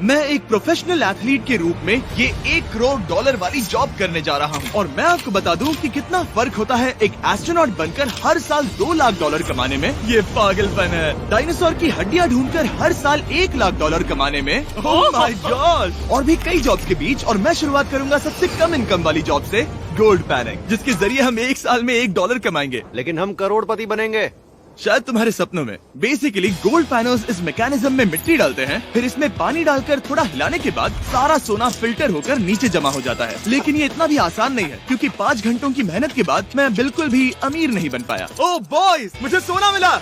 मैं एक professional athlete के रूप में ये $1 करोड़ वाली जॉब करने जा रहा हूँ और मैं आपको बता दूँ कि कितना फर्क होता है एक एस्ट्रोनॉट बनकर हर साल $2 लाख कमाने में। ये पागलपन है। डायनासोर की हड्डियाँ ढूंढकर हर साल $1 लाख कमाने में। Oh my God. और भी कई जॉब्स के बीच और मैं शुरुआत करूंगा सबसे कम इनकम वाली जॉब से, गोल्ड पैनिंग, जिसके जरिए हम एक साल में $1 कमाएंगे। लेकिन हम करोड़पति बनेंगे शायद तुम्हारे सपनों में। बेसिकली गोल्ड पैनर्स इस मैकेनिज्म में मिट्टी डालते हैं, फिर इसमें पानी डालकर थोड़ा हिलाने के बाद सारा सोना फिल्टर होकर नीचे जमा हो जाता है। लेकिन ये इतना भी आसान नहीं है, क्योंकि 5 घंटों की मेहनत के बाद मैं बिल्कुल भी अमीर नहीं बन पाया। ओह बॉयज, मुझे सोना मिला।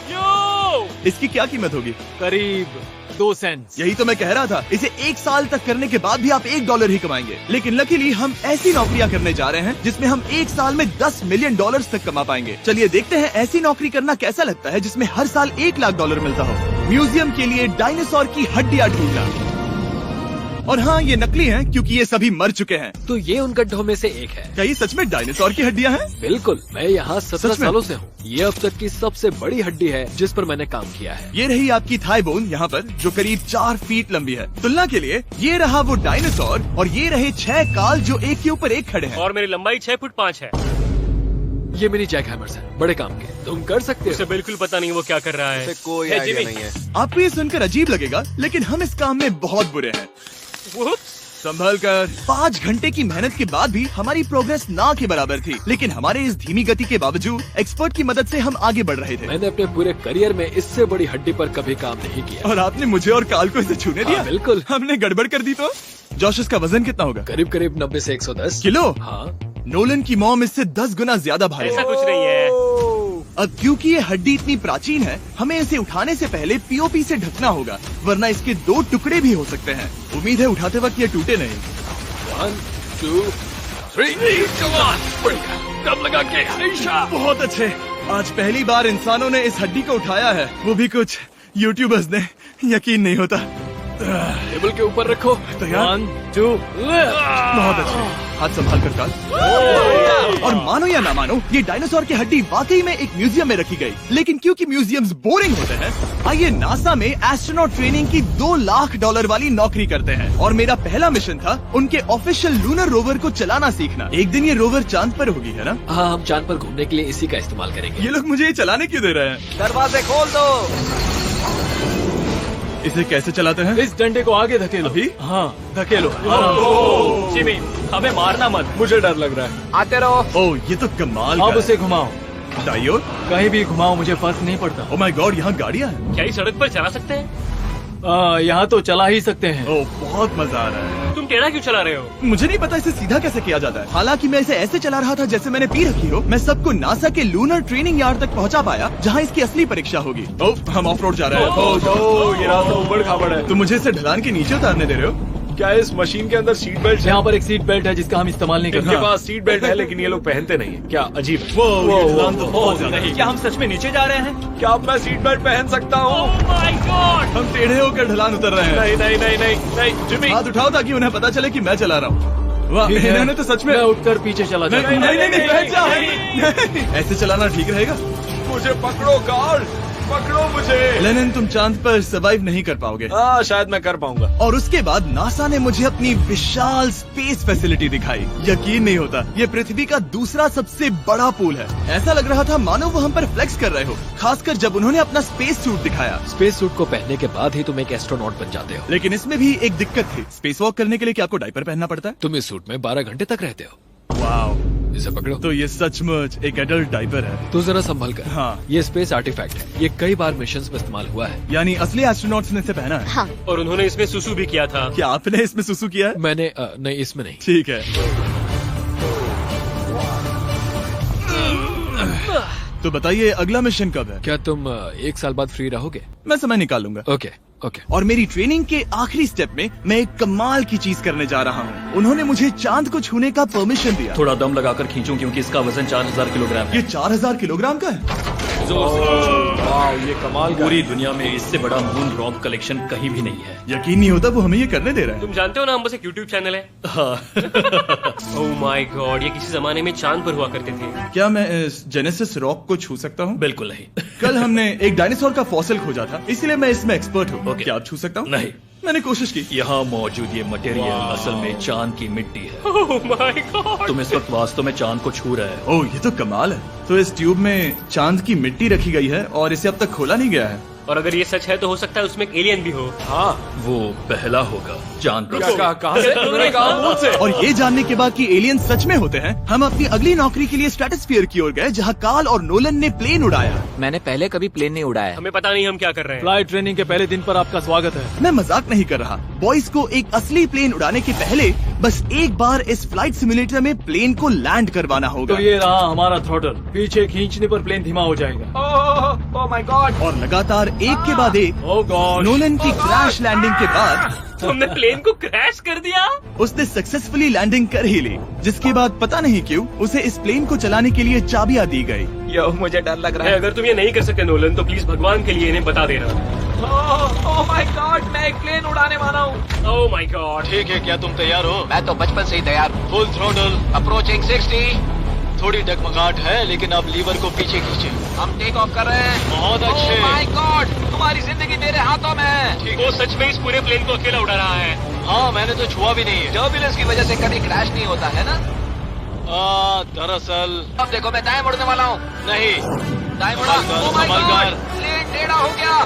इसकी क्या कीमत होगी? करीब 2 सेंट्स। यही तो मैं कह रहा था। इसे 1 साल तक करने के बाद भी आप $1 ही कमाएंगे। लेकिन लकीली हम ऐसी नौकरियां करने जा रहे हैं जिसमें हम 1 साल में $10 मिलियन तक कमा पाएंगे। चलिए देखते हैं ऐसी नौकरी करना कैसा लगता है जिसमें हर साल $1 लाख मिलता हो। म्यूजियम के लिए डायनासोर की हड्डियां ढूंढना। और हाँ, ये नकली हैं क्योंकि ये सभी मर चुके हैं। तो ये उन गड्ढों में से एक है। क्या ये सच में डायनासोर की हड्डियां हैं? बिल्कुल, मैं यहाँ 17 सच में? सालों से हूँ। ये अब तक की सबसे बड़ी हड्डी है जिस पर मैंने काम किया है। ये रही आपकी थाई बोन यहाँ पर, जो करीब 4 फीट लंबी है। तुलना के लिए ये रहा वो डायनासोर और ये रहे 6 काल जो एक के ऊपर एक खड़े हैं। और मेरी लंबाई 6 फुट 5 है। ये मेरी जैक हैमर्स है, बड़े काम के। तुम कर सकते उसे हो। बिल्कुल पता नहीं वो क्या कर रहा है। इसे कोई हे, आइडिया जिमी। नहीं है। आपको ये सुनकर अजीब लगेगा, लेकिन हम इस काम में बहुत बुरे हैं। संभल कर। 5 घंटे की मेहनत के बाद भी हमारी प्रोग्रेस ना के बराबर थी, लेकिन हमारे इस धीमी गति के बावजूद एक्सपर्ट की मदद से हम आगे बढ़ रहे थे। मैंने अपने पूरे करियर में इससे बड़ी हड्डी पर कभी काम नहीं किया। और आपने मुझे और काल को इसे छूने दिया? हाँ, बिल्कुल। हमने गड़बड़ कर दी तो? जोश, इसका वजन कितना होगा? करीब करीब 90 से 110 किलो। हाँ। नोलन की मॉम इससे 10 गुना ज्यादा भारी ऐसा है। कुछ नहीं है। अब क्योंकि ये हड्डी इतनी प्राचीन है, हमें इसे उठाने से पहले पीओपी से ढकना होगा, वरना इसके 2 टुकड़े भी हो सकते हैं। उम्मीद है उठाते वक्त ये टूटे नहीं। 1 2 3 दम लगा के। बहुत अच्छे। आज पहली बार इंसानों ने इस हड्डी को उठाया है, वो भी कुछ यूट्यूबर्स ने। यकीन नहीं होता। टेबल के ऊपर रखो। तैयार? 1 2 बहुत अच्छे। हाथ संभाल कर काल। और मानो या ना मानो, ये डायनासोर की हड्डी वाकई में एक म्यूजियम में रखी गई। लेकिन क्योंकि म्यूजियम्स बोरिंग होते हैं, आइए नासा में एस्ट्रोनॉट ट्रेनिंग की $2 लाख वाली नौकरी करते हैं। और मेरा पहला मिशन था उनके ऑफिशियल लूनर रोवर को चलाना सीखना। एक दिन ये रोवर चांद पर होगी, है ना? हाँ, हम चांद पर घूमने के लिए इसी का इस्तेमाल करेंगे। ये लोग मुझे ये चलाने क्यों दे रहे हैं? दरवाजे खोल दो। इसे कैसे चलाते हैं? इस डंडे को आगे धकेलो। अभी? हाँ, धकेलो। जिमी, हमें मारना मत। मुझे डर लग रहा है। आते रहो। ओह, ये तो कमाल अब का उसे घुमाओ। है। दाईं ओर? कहीं भी घुमाओ, मुझे फर्क नहीं पड़ता। ओह माय गॉड, यहाँ गाड़ियाँ हैं। क्या इस सड़क पर चला सकते हैं? यहाँ तो चला ही सकते हैं। ओह, बहुत मजा आ रहा है। तुम टेढ़ा क्यों चला रहे हो? मुझे नहीं पता इसे सीधा कैसे किया जाता है। हालांकि मैं इसे ऐसे चला रहा था जैसे मैंने पी रखी हो। मैं सबको नासा के लूनर ट्रेनिंग यार्ड तक पहुंचा पाया, जहां इसकी असली परीक्षा होगी। ओह, हम ऑफ रोड जा रहे हैं। ये रास्ता उबड़ खाबड़ है। तुम मुझे इसे ढलान के नीचे उतारने दे रहे हो? क्या इस मशीन के अंदर सीट बेल्ट है? यहाँ पर एक सीट बेल्ट है जिसका हम इस्तेमाल नहीं करते। इनके पास सीट बेल्ट है लेकिन ये लोग पहनते नहीं है। क्या अजीब है। ये ढलान तो बहुत ज्यादा है। क्या हम सच में नीचे जा रहे हैं? क्या अब मैं सीट बेल्ट पहन सकता हूँ? My God! हम टेढ़े होकर ढलान उतर रहे हैं। नहीं नहीं नहीं नहीं नहीं जिमी। हाथ उठाओ ताकि उन्हें पता चले कि मैं चला रहा हूँ। वाह, ठीक है। इन्होंने तो सच में। मैं उठकर पीछे चला नहीं जाता हूँ। नहीं नहीं, बैठ जा। नहीं, ऐसे चलाना ठीक रहेगा? मुझे पकड़ो कार्ल, पकड़ो मुझे। लेनिन, तुम चांद पर सर्वाइव नहीं कर पाओगे। हाँ, शायद मैं कर पाऊंगा। और उसके बाद नासा ने मुझे अपनी विशाल स्पेस फैसिलिटी दिखाई। यकीन नहीं होता, ये पृथ्वी का दूसरा सबसे बड़ा पूल है। ऐसा लग रहा था मानो वो हम पर फ्लेक्स कर रहे हो, खासकर जब उन्होंने अपना स्पेस सूट दिखाया। स्पेस सूट को पहनने के बाद ही तुम एक एस्ट्रोनॉट बन जाते हो। लेकिन इसमें भी एक दिक्कत थी। स्पेस वॉक करने के लिए क्या आपको डायपर पहनना पड़ता है? तुम इस सूट में 12 घंटे तक रहते हो। वाओ, इसे पकड़ो। तो ये सचमुच एक एडल्ट डायपर है। तो जरा संभल कर। हाँ। ये स्पेस आर्टिफैक्ट है। ये कई बार मिशंस में इस्तेमाल हुआ है। यानी असली एस्ट्रोनॉट्स ने इसे पहना है? हाँ। और उन्होंने इसमें सुसु भी किया था। क्या आपने इसमें सुसु किया है? मैंने नहीं, इसमें नहीं। ठीक है। तो बताइए अगला मिशन कब है? क्या तुम 1 साल बाद फ्री रहोगे? मैं समय निकाल लूंगा। Okay okay. और मेरी ट्रेनिंग के आखिरी स्टेप में मैं एक कमाल की चीज करने जा रहा हूँ। उन्होंने मुझे चांद को छूने का परमिशन दिया। थोड़ा दम लगाकर खींचूं क्योंकि इसका वजन 4000 किलोग्राम है। ये 4000 किलोग्राम का है? जोर से खींचो। वाह, ये कमाल का। पूरी दुनिया में इससे बड़ा मून रॉक कलेक्शन कहीं भी नहीं है। यकीन नहीं होता वो हमें ये करने दे रहा है। तुम जानते हो ना, हम बस एक यूट्यूब चैनल है। ओह माय गॉड, ये किसी जमाने में चांद पर हुआ करते थे। क्या मैं इस जेनेसिस रॉक को छू सकता हूँ? बिल्कुल नहीं। कल हमने एक डायनासोर का फॉसिल खोजा था, इसलिए मैं इसमें एक्सपर्ट हूँ। Okay. क्या आप छू सकता हूँ? नहीं। मैंने कोशिश की। यहाँ मौजूद ये मटेरियल असल में चांद की मिट्टी है। Oh my God. तुम इस वक्त वास्तव में चांद को छू रहे हो। ओह, ये तो कमाल है। तो इस ट्यूब में चांद की मिट्टी रखी गई है और इसे अब तक खोला नहीं गया है। और अगर ये सच है तो हो सकता है उसमें एक एलियन भी हो। हाँ वो पहला होगा चांद पर। कहाँ से? मैंने कहा मुंह से। और ये जानने के बाद कि एलियन सच में होते हैं, हम अपनी अगली नौकरी के लिए स्ट्रेटोस्फीयर की ओर गए, जहाँ कार्ल और नोलन ने प्लेन उड़ाया। मैंने पहले कभी प्लेन नहीं उड़ाया। हमें पता नहीं हम क्या कर रहे हैं। फ्लाइट ट्रेनिंग के पहले दिन पर आपका स्वागत है। मैं मजाक नहीं कर रहा। बॉयज को एक असली प्लेन उड़ाने के पहले बस एक बार इस फ्लाइट सिमुलेटर में प्लेन को लैंड करवाना होगा। तो ये रहा हमारा थ्रोटल। पीछे खींचने पर प्लेन धीमा हो जाएगा। Oh my God. और लगातार एक के बाद एक ओह गॉड। नोलन की क्रैश लैंडिंग के बाद तुमने प्लेन को क्रैश कर दिया। उसने सक्सेसफुली लैंडिंग कर ही ली, जिसके बाद पता नहीं क्यों उसे इस प्लेन को चलाने के लिए चाबियां दी गई। यो मुझे डर लग रहा है। अगर तुम ये नहीं कर सकते नोलन तो प्लीज भगवान के लिए इन्हें बता देना। ओह माय गॉड, मैं एक प्लेन उड़ाने वाला हूँ। Oh my God. ठीक है, क्या तुम तैयार हो? मैं तो बचपन से ही तैयार हूँ। Full throttle, approaching 60। थोड़ी डगमगाहट है लेकिन अब लीवर को पीछे खींचे। हम टेक ऑफ कर रहे हैं। बहुत अच्छे। ओह माय गॉड, तुम्हारी जिंदगी मेरे हाथों में है। वो सच में इस पूरे प्लेन को अकेला उड़ा रहा है। हाँ, मैंने तो छुआ भी नहीं है। टर्बुलेंस की वजह से कभी क्रैश नहीं होता है ना? दरअसल अब देखो, मैं दाएं मुड़ने वाला हूँ। नहीं। दाएं मुड़ा। ओह माय संभल गॉड, कर। प्लेन टेढ़ा हो गया।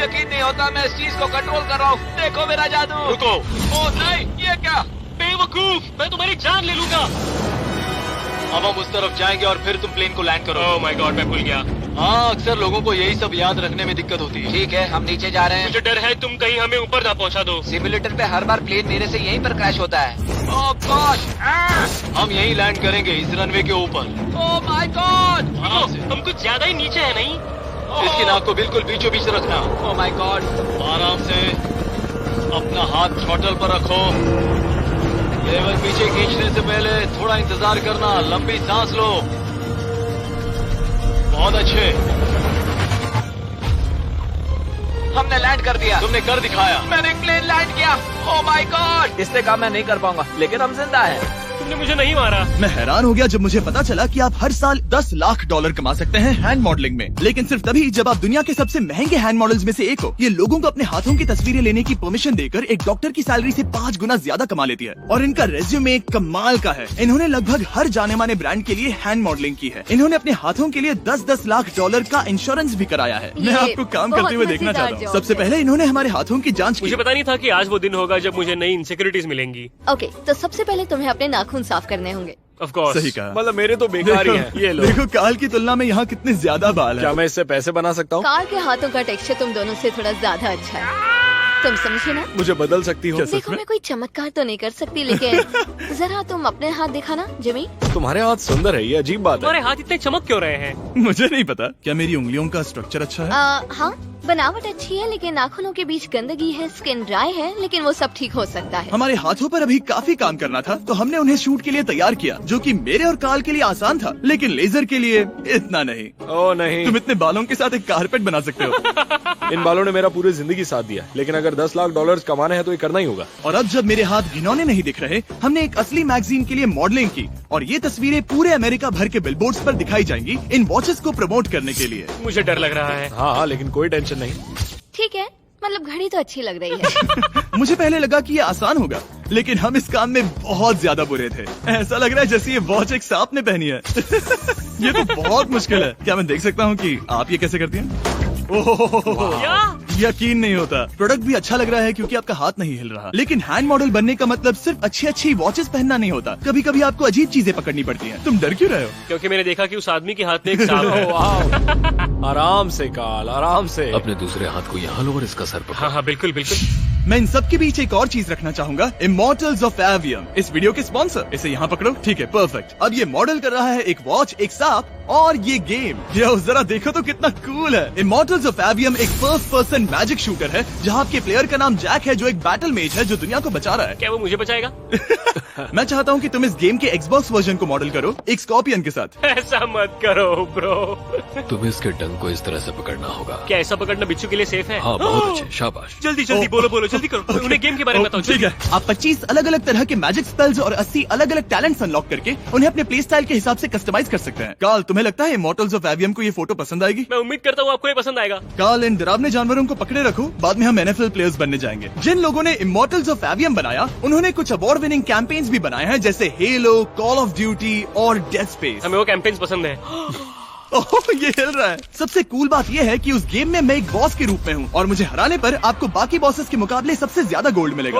यकीन नहीं होता मैं इस चीज को कंट्रोल कर रहा हूँ। देखो मेरा जादू। रुको। ओह नहीं, ये क्या? बेवकूफ, मैं तुम्हारी जान ले लूंगा। अब हम उस तरफ जाएंगे और फिर तुम प्लेन को लैंड करो। ओह माय गॉड, मैं भूल गया। हाँ, अक्सर लोगों को यही सब याद रखने में दिक्कत होती है। ठीक है, हम नीचे जा रहे हैं। मुझे डर है तुम कहीं हमें ऊपर ना पहुंचा दो। सिमुलेटर पे हर बार प्लेन मेरे से यहीं पर क्रैश होता है। ओह गॉश, हम यहीं लैंड करेंगे, इस रनवे के ऊपर। Oh my God. आराम से। हम कुछ ज्यादा ही नीचे है नहीं? इसकी नाक को बिल्कुल बीचों बीच रखना। Oh my God. आराम से अपना हाथ थ्रॉटल पर रखो। लेवल पीछे खींचने से पहले थोड़ा इंतजार करना, लंबी सांस लो। बहुत अच्छे। हमने लैंड कर दिया। तुमने कर दिखाया। मैंने प्लेन लैंड किया। Oh my God. इसने कहा मैं नहीं कर पाऊंगा, लेकिन हम जिंदा हैं। तुमने मुझे नहीं मारा। मैं हैरान हो गया जब मुझे पता चला कि आप हर साल 10 लाख डॉलर कमा सकते हैं हैंड मॉडलिंग में, लेकिन सिर्फ तभी जब आप दुनिया के सबसे महंगे हैंड मॉडल्स में से एक हो। ये लोगों को अपने हाथों की तस्वीरें लेने की परमिशन देकर एक डॉक्टर की सैलरी से 5 गुना ज्यादा कमा लेती है। और इनका रेज्यूमे कमाल का है। इन्होंने लगभग हर जाने माने ब्रांड के लिए हैंड मॉडलिंग की है। इन्होंने अपने हाथों के लिए 10-10 लाख डॉलर का इंश्योरेंस भी कराया है। मैं आपको काम करते हुए देखना चाहता हूँ। सबसे पहले इन्होंने हमारे हाथों की जाँच मुझे की। पता नहीं था कि आज वो दिन होगा जब मुझे नई इनसिक्योरिटीज मिलेंगी। ओके, तो सबसे पहले तुम्हें अपने नाखून साफ करने होंगे। Of course. सही कहा। मतलब मेरे तो बेकार ही हैं। ये लो। देखो काल की तुलना में यहाँ कितने ज्यादा बाल क्या है। मैं इससे पैसे बना सकता हूँ? कार के हाथों का टेक्सचर तुम दोनों से थोड़ा ज्यादा अच्छा है। तुम समझे ना? मुझे बदल सकती हो? देखो, मैं कोई चमत्कार तो नहीं कर सकती, लेकिन जरा तुम अपने हाथ दिखाना जिमी। तुम्हारे हाथ सुंदर है, ये अजीब बात है। तुम्हारे हाथ इतने चमक क्यों रहे हैं? मुझे नहीं पता। क्या मेरी उंगलियों का स्ट्रक्चर अच्छा है? हाँ, बनावट अच्छी है, लेकिन नाखूनों के बीच गंदगी है, स्किन ड्राई है, लेकिन वो सब ठीक हो सकता है। हमारे हाथों पर अभी काफी काम करना था, तो हमने उन्हें शूट के लिए तैयार किया, जो कि मेरे और काल के लिए आसान था, लेकिन लेजर के लिए इतना नहीं। ओह नहीं। तुम इतने बालों के साथ एक कारपेट बना सकते हो। इन बालों ने मेरा पूरी जिंदगी साथ दिया, लेकिन अगर 10 लाख डॉलर कमाने हैं तो ये करना ही होगा। और अब जब मेरे हाथ घिनौने नहीं दिख रहे, हमने एक असली मैगजीन के लिए मॉडलिंग की, और ये तस्वीरें पूरे अमेरिका भर के बिलबोर्ड्स पर दिखाई जाएंगी इन वॉचेस को प्रमोट करने के लिए। मुझे डर लग रहा है। हाँ, लेकिन कोई टेंशन नहीं। ठीक है, मतलब घड़ी तो अच्छी लग रही है। मुझे पहले लगा कि ये आसान होगा, लेकिन हम इस काम में बहुत ज्यादा बुरे थे। ऐसा लग रहा है जैसे ये वॉच एक सांप ने पहनी है। ये तो बहुत मुश्किल है। क्या मैं देख सकता हूँ कि आप ये कैसे करती हैं? ओह, यकीन नहीं होता। प्रोडक्ट भी अच्छा लग रहा है क्योंकि आपका हाथ नहीं हिल रहा, लेकिन हैंड मॉडल बनने का मतलब सिर्फ अच्छी वॉचेस पहनना नहीं होता। कभी कभी आपको अजीब चीजें पकड़नी पड़ती हैं। तुम डर क्यों रहे हो? क्योंकि मैंने देखा कि उस आदमी के हाथ में एक सांप है। आराम से काल, आराम से। अपने दूसरे हाथ को यहाँ लो और इसका सर पकड़ो। हाँ हाँ, बिल्कुल बिल्कुल। मैं इन सब के बीच एक और चीज रखना चाहूंगा, इमॉर्टल्स ऑफ एवियम, इस वीडियो के स्पॉन्सर। इसे यहाँ पकड़ो। ठीक है, परफेक्ट। अब ये मॉडल कर रहा है एक वॉच, एक सांप और ये गेम। जरा देखो तो कितना कूल है। इमॉर्टल्स ऑफ एवियम एक फर्स्ट पर्सन मैजिक शूटर है, जहाँ आपके प्लेयर का नाम जैक है, जो एक बैटल मेज है जो दुनिया को बचा रहा है। क्या वो मुझे बचाएगा? मैं चाहता हूँ कि तुम इस गेम के एक्सबॉक्स वर्जन को मॉडल करो, एक स्कॉर्पियन के साथ। ऐसा मत करो ब्रो। तुम्हें इसके डंक को इस तरह से पकड़ना होगा। क्या ऐसा पकड़ना बिच्छू के लिए सेफ है? हाँ, बहुत अच्छे, शाबाश। जल्दी जल्दी बोलो जल्दी करो। उन्हें गेम के बारे में बताओ। ठीक है, आप 25 अलग अलग तरह के मैजिक स्पेल्स और 80 अलग अलग टैलेंट्स अनलॉक करके उन्हें अपने प्ले स्टाइल के हिसाब से कस्टमाइज कर सकते हैं। काल, तुम्हें तुम्हें लगता है इमॉर्टल्स ऑफ एवियम को ये फोटो पसंद आएगी? मैं उम्मीद करता हूँ आपको ये पसंद आएगा। कार्ल, इन डरावने जानवरों को पकड़े रखो, बाद में हम NFL प्लेयर्स बनने जाएंगे। जिन लोगों ने इमॉर्टल्स ऑफ एवियम बनाया, उन्होंने कुछ अवार्ड विनिंग कैंपेन्स भी बनाए हैं, जैसे हेलो, कॉल ऑफ ड्यूटी और डेड स्पेस। हमें वो कैंपेन्स पसंद है। ओह, ये हिल रहा है। सबसे कूल बात ये है कि उस गेम में मैं एक बॉस के रूप में हूँ और मुझे हराने पर आपको बाकी बॉसेस के मुकाबले सबसे ज्यादा गोल्ड मिलेगा।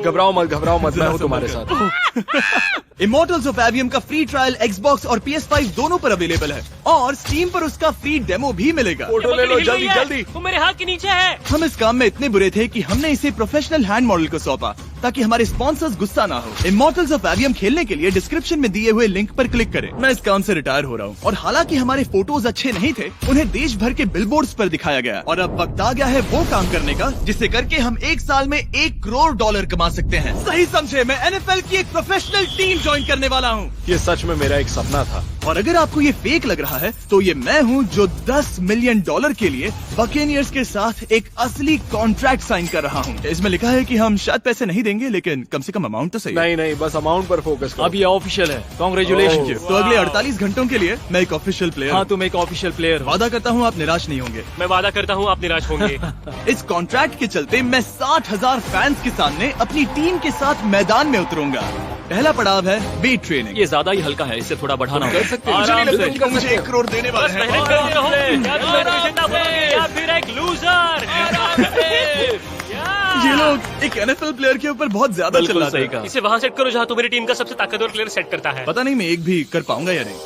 घबराओ मत, मैं हूँ तुम्हारे साथ। इमॉर्टल्स ऑफ एवियम का फ्री ट्रायल Xbox और PS5 दोनों पर अवेलेबल है और Steam पर उसका फ्री डेमो भी मिलेगा। फोटो ले लो जल्दी। वो मेरे हाथ के नीचे है। हम इस काम में इतने बुरे थे कि हमने इसे प्रोफेशनल हैंड मॉडल को सौंपा ताकि हमारे स्पॉन्सर्स गुस्सा ना हो। इमॉर्टल्स ऑफ एवियम खेलने के लिए डिस्क्रिप्शन में दिए हुए लिंक पर क्लिक करें। मैं इस काम से रिटायर हो रहा हूँ और हालांकि हमारे फोटोज अच्छे नहीं थे, उन्हें देश भर के बिलबोर्ड्स पर दिखाया गया और अब वक्त आ गया है वो काम करने का जिसे करके हम एक साल में $1 करोड़ कमा सकते हैं। सही समझे, मैं NFL की एक प्रोफेशनल टीम ज्वाइन करने वाला हूँ। ये सच में मेरा एक सपना था। और अगर आपको ये फेक लग रहा है तो ये मैं हूँ जो $10 मिलियन के लिए बकेनियर्स के साथ एक असली कॉन्ट्रैक्ट साइन कर रहा हूँ। इसमें लिखा है कि हम शायद पैसे नहीं देंगे, लेकिन कम से कम अमाउंट तो सही है। नहीं, बस अमाउंट पर फोकस करो। अब ये ऑफिशियल है। कांग्रेचुलेशन। तो अगले 48 घंटों के लिए मैं एक ऑफिशियल प्लेयर हाँ, हूँ। तुम एक ऑफिशियल प्लेयर हो। वादा करता हूँ आप निराश नहीं होंगे। मैं वादा करता हूँ आप निराश होंगे। इस कॉन्ट्रैक्ट के चलते मैं 60,000 फैंस के सामने अपनी टीम के साथ मैदान में उतरूंगा। पहला पड़ाव है वेट ट्रेनिंग। ये ज्यादा ही हल्का है, इसे थोड़ा बढ़ाना कर सकते हैं। मुझे नहीं लगता आराम कि मुझे $1 करोड़ देने वाले हैं। मेहनत करते रहो। क्या तुम मोटिवेशन ना बनोगे या फिर एक लूजर? ये लोग एक NFL प्लेयर के ऊपर बहुत ज्यादा बिल्कुल चिल्लाते सही हैं। कहा। इसे वहाँ सेट करो जहाँ तुम्हारी टीम का सबसे ताकतवर प्लेयर सेट करता है। पता नहीं मैं एक भी कर पाऊंगा या नहीं।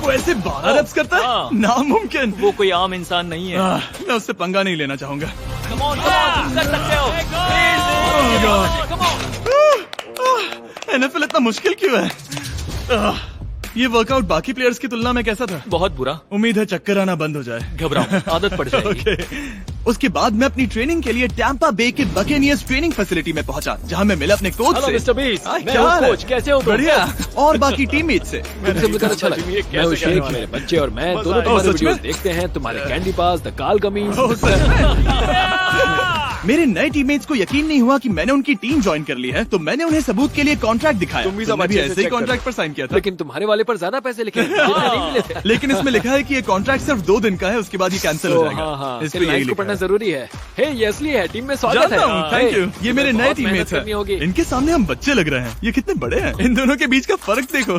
वो ऐसे 12 रेप्स करता है, हाँ। नामुमकिन। वो कोई आम इंसान नहीं है। मैं उससे पंगा नहीं लेना चाहूंगा। तुम कर सकते हो। NFL इतना मुश्किल क्यों है? ये वर्कआउट बाकी प्लेयर्स की तुलना में कैसा था? बहुत बुरा। उम्मीद है चक्कर आना बंद हो जाए। घबराओ, आदत पड़ जाएगी। ओके। उसके बाद मैं अपनी ट्रेनिंग के लिए टैंपा बे के बकेनियर्स ट्रेनिंग फैसिलिटी में पहुंचा, जहां मैं मिला अपने कोच हेलो से। मिस्टर बीस, हाँ, मैं क्या हूँ हाल है? कोच, कैसे हो तुम? बढ़िया। और बाकी टीममेट से। तुमसे मिलकर अच्छा लगा। मैं हूँ शेख, मेरे बच्चे और मैं दोनों तुम्हारे सच में? वीडियोस देखते हैं, तुम्हारे कैंडी पास, द काल गमीज। ओह, सच में? मेरे नए टीममेट्स को यकीन नहीं हुआ कि मैंने उनकी टीम ज्वाइन कर ली है, तो मैंने उन्हें सबूत के लिए कॉन्ट्रैक्ट दिखाया। तुम भी सब तुमने अच्छे से ऐसे ही check कॉन्ट्रैक्ट पर साइन किया था। लेकिन तुम्हारे वाले पर ज्यादा पैसे लिखे हैं, जितने नहीं मिले थे। लेकिन इसमें लिखा है कि ये कॉन्ट्रैक्ट सिर्फ 2 दिन का है, उसके बाद ये कैंसिल हो जाएगा। हाँ, इस पे इन यही लाइन्स को लिखा पढ़ना है। जरूरी है। हे, ये असली है, टीम में स्वागत जानता है। हूँ, थैंक यू। ये मेरे नए बहुत मेहनत टीममेट्स करनी होगी। हैं। इनके सामने हम बच्चे लग रहे हैं। ये कितने बड़े हैं। इन दोनों के बीच का फर्क देखो।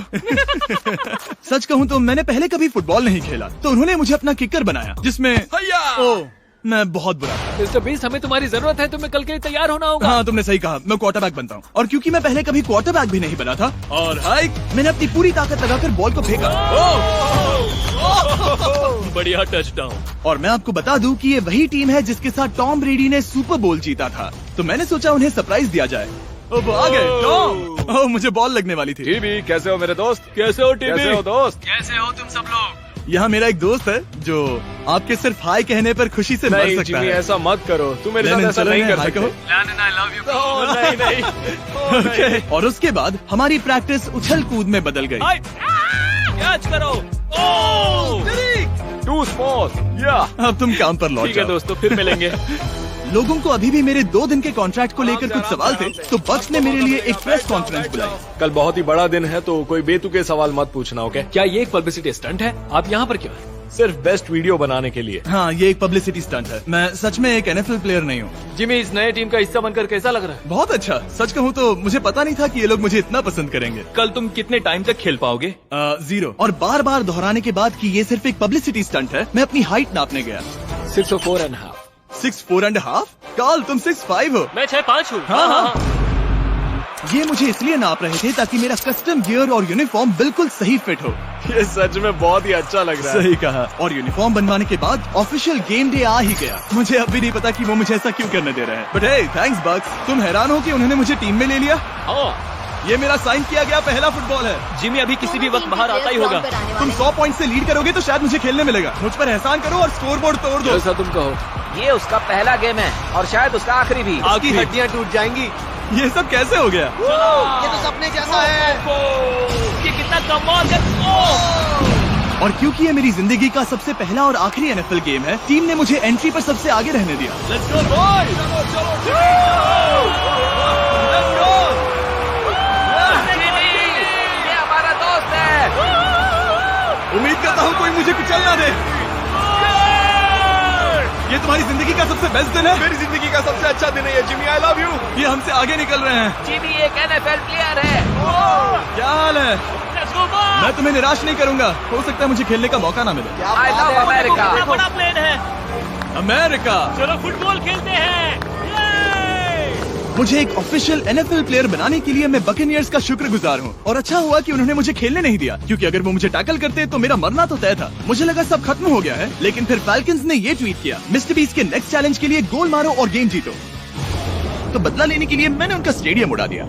सच कहूँ तो मैंने पहले कभी फुटबॉल नहीं खेला, तो उन्होंने मुझे अपना किकर बनाया, जिसमें ओह, मैं बहुत बुरा था। मिस्टर बीस, हमें तुम्हारी जरूरत है, तुम्हें कल के लिए तैयार होना होगा। हाँ, तुमने सही कहा, मैं क्वार्टरबैक बनता हूँ। और क्योंकि मैं पहले कभी क्वार्टरबैक भी नहीं बना था, और हाइक, मैंने अपनी पूरी ताकत लगाकर बॉल को फेंका। बढ़िया टचडाउन। और मैं आपको बता दूं कि ये वही टीम है जिसके साथ टॉम ब्रेडी ने सुपर बोल जीता था, तो मैंने सोचा उन्हें सरप्राइज दिया जाए। वो आ गए टॉम। ओह, मुझे बॉल लगने वाली थी। टीबी, कैसे हो मेरे दोस्त? कैसे हो टीबी? कैसे हो दोस्त? कैसे हो तुम सब लोग? यहाँ मेरा एक दोस्त है जो आपके सिर्फ हाय कहने पर खुशी से मर नहीं सकता जिमी, है। ऐसा मत करो। तुम मेरे साथ लेनिन, ऐसा चलो नहीं इन्हें कर हाय सकते। कहो। ओह, नहीं। ओके। और उसके बाद हमारी प्रैक्टिस उछल कूद में बदल गई। कैच करो। Too small. या अब तुम काम पर लौट ठीक है जाओ। दोस्तों, फिर मिलेंगे। लोगों को अभी भी मेरे 2 दिन के कॉन्ट्रैक्ट को लेकर कुछ सवाल थे, तो बक्स ने मेरे लिए एक प्रेस कॉन्फ्रेंस बुलाई। कल बहुत ही बड़ा दिन है, तो कोई बेतुके सवाल मत पूछना, ओके? क्या ये एक पब्लिसिटी स्टंट है? आप यहाँ पर क्यों हैं? सिर्फ बेस्ट वीडियो बनाने के लिए। हाँ, ये एक पब्लिसिटी स्टंट है। मैं सच में एक NFL प्लेयर नहीं हूँ। जिमी, इस नए टीम का हिस्सा बनकर कैसा लग रहा है? बहुत अच्छा। सच कहूँ तो मुझे पता नहीं था कि ये लोग मुझे इतना पसंद करेंगे। कल तुम कितने टाइम तक खेल पाओगे? 0। और बार बार दोहराने के बाद कि ये सिर्फ एक पब्लिसिटी स्टंट है, मैं अपनी हाइट नापने गया। 6'4.5". 6'4.5"? कार्ल, तुम 6'5" हो। मैं 6'5" हूँ। हाँ। ये मुझे इसलिए नाप रहे थे ताकि मेरा कस्टम गियर और यूनिफॉर्म बिल्कुल सही फिट हो। ये सच में बहुत ही अच्छा लग रहा है। सही कहा। और यूनिफॉर्म बनवाने के बाद ऑफिशियल गेम डे आ ही गया। मुझे अब भी नहीं पता कि वो मुझे ऐसा क्यों करने दे रहे हैं, बट हे, थैंक्स बक्स। तुम हैरान हो कि उन्होंने मुझे टीम में ले लिया? ये मेरा साइन किया गया पहला फुटबॉल है। जिमी अभी किसी भी वक्त बाहर आता ही होगा। तुम 100 पॉइंट से लीड करोगे तो शायद मुझे खेलने मिलेगा। मुझ पर एहसान करो और स्कोर बोर्ड तोड़ दो। जैसा तुम कहो। ये उसका पहला गेम है और शायद उसका आखिरी भी। आपकी हड्डियां टूट जाएंगी। ये सब कैसे हो गया? ये तो सपने जैसा है। ये कितना कमाल है। और क्योंकि ये मेरी जिंदगी का सबसे पहला और आखिरी NFL गेम है, टीम ने मुझे एंट्री पर सबसे आगे रहने दिया। Let's go boys. ये हमारा दोस्त है। तुम्हारी जिंदगी का सबसे बेस्ट दिन है। मेरी जिंदगी का सबसे अच्छा दिन है ये जिमी, आई लव यू। ये हमसे आगे निकल रहे हैं। जिमी एक NFL प्लेयर है। क्या हाल है? मैं तुम्हें निराश नहीं करूंगा। हो सकता है मुझे खेलने का मौका ना मिले। I love America. बड़ा प्लेन है। अमेरिका। चलो फुटबॉल खेलते हैं। मुझे एक ऑफिशियल NFL प्लेयर बनाने के लिए मैं बकेनियर्स का शुक्रगुजार हूँ। और अच्छा हुआ कि उन्होंने मुझे खेलने नहीं दिया, क्योंकि अगर वो मुझे टैकल करते तो मेरा मरना तो तय था। मुझे लगा सब खत्म हो गया है, लेकिन फिर फैल्कन्स ने ये ट्वीट किया, मिस्टर बीस्ट के नेक्स्ट चैलेंज के लिए गोल मारो और गेम जीतो। तो बदला लेने के लिए मैंने उनका स्टेडियम उड़ा दिया।